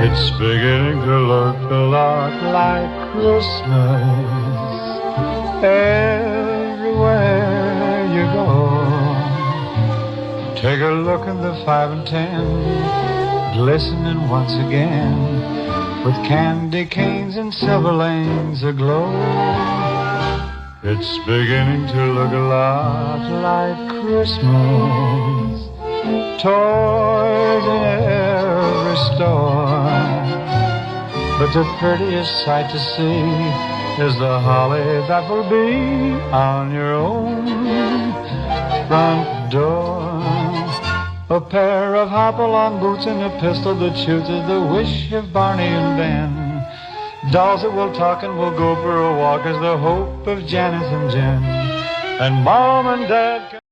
It's beginning to look a lot like Christmas everywhere you go. Take a look in the 5 and 10, glistening once again, with candy canes and silver lanes aglow. It's beginning to look a lot like Christmas. Toys in every store, but the prettiest sight to see is the holly that will be on your own front door. A pair of hop-along boots and a pistol that shoots is the wish of Barney and Ben. Dolls that will talk and will go for a walk is the hope of Janice and Jen. And Mom and Dad